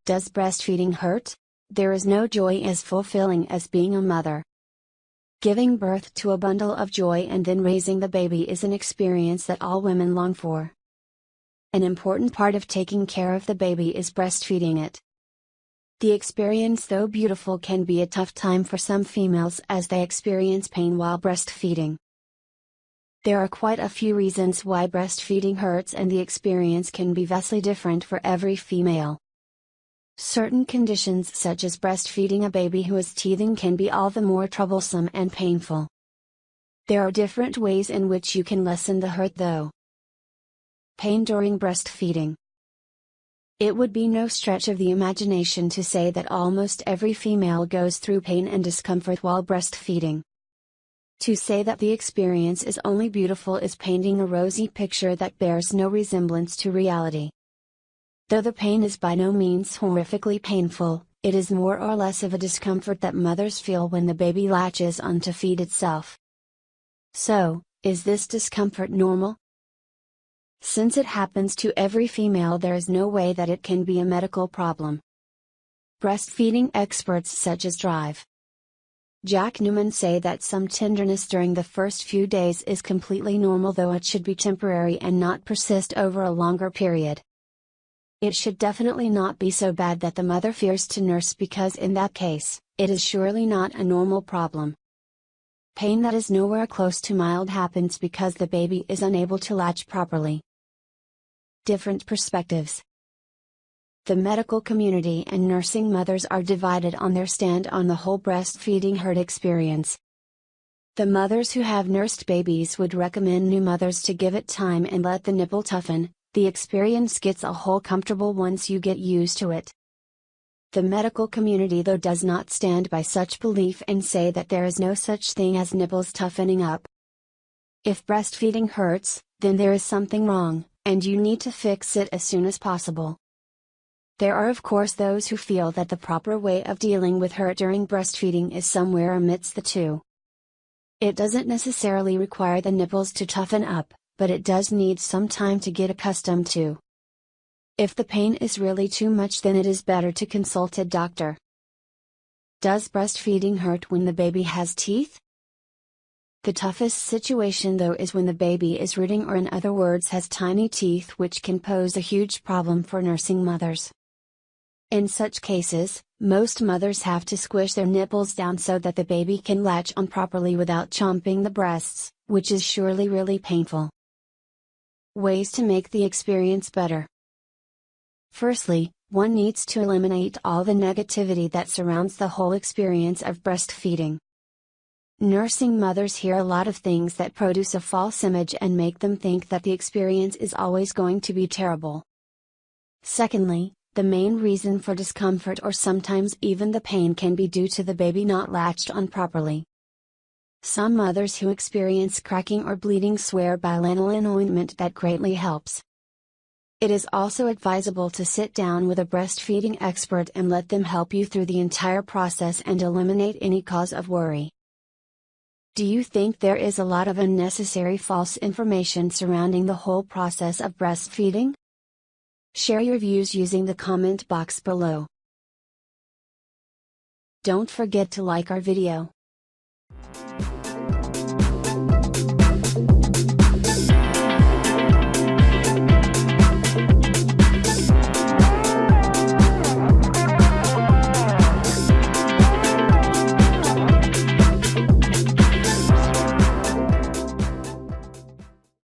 Does breastfeeding hurt? There is no joy as fulfilling as being a mother. Giving birth to a bundle of joy and then raising the baby is an experience that all women long for. An important part of taking care of the baby is breastfeeding it. The experience, though beautiful, can be a tough time for some females as they experience pain while breastfeeding. There are quite a few reasons why breastfeeding hurts, and the experience can be vastly different for every female. Certain conditions such as breastfeeding a baby who is teething can be all the more troublesome and painful. There are different ways in which you can lessen the hurt though. Pain during breastfeeding. It would be no stretch of the imagination to say that almost every female goes through pain and discomfort while breastfeeding. To say that the experience is only beautiful is painting a rosy picture that bears no resemblance to reality. Though the pain is by no means horrifically painful, it is more or less of a discomfort that mothers feel when the baby latches on to feed itself. So, is this discomfort normal? Since it happens to every female, there is no way that it can be a medical problem. Breastfeeding experts such as Jack Newman say that some tenderness during the first few days is completely normal, though it should be temporary and not persist over a longer period. It should definitely not be so bad that the mother fears to nurse, because in that case, it is surely not a normal problem. Pain that is nowhere close to mild happens because the baby is unable to latch properly. Different perspectives. The medical community and nursing mothers are divided on their stand on the whole breastfeeding hurt experience. The mothers who have nursed babies would recommend new mothers to give it time and let the nipple toughen. The experience gets a whole comfortable once you get used to it. The medical community, though, does not stand by such belief and say that there is no such thing as nipples toughening up. If breastfeeding hurts, then there is something wrong, and you need to fix it as soon as possible. There are of course those who feel that the proper way of dealing with hurt during breastfeeding is somewhere amidst the two. It doesn't necessarily require the nipples to toughen up, but it does need some time to get accustomed to. If the pain is really too much, then it is better to consult a doctor. Does breastfeeding hurt when the baby has teeth? The toughest situation though is when the baby is rooting, or in other words has tiny teeth, which can pose a huge problem for nursing mothers. In such cases, most mothers have to squish their nipples down so that the baby can latch on properly without chomping the breasts, which is surely really painful. Ways to make the experience better. Firstly, one needs to eliminate all the negativity that surrounds the whole experience of breastfeeding. Nursing mothers hear a lot of things that produce a false image and make them think that the experience is always going to be terrible. Secondly, the main reason for discomfort, or sometimes even the pain, can be due to the baby not latched on properly. Some mothers who experience cracking or bleeding swear by lanolin ointment that greatly helps. It is also advisable to sit down with a breastfeeding expert and let them help you through the entire process and eliminate any cause of worry. Do you think there is a lot of unnecessary false information surrounding the whole process of breastfeeding? Share your views using the comment box below. Don't forget to like our video.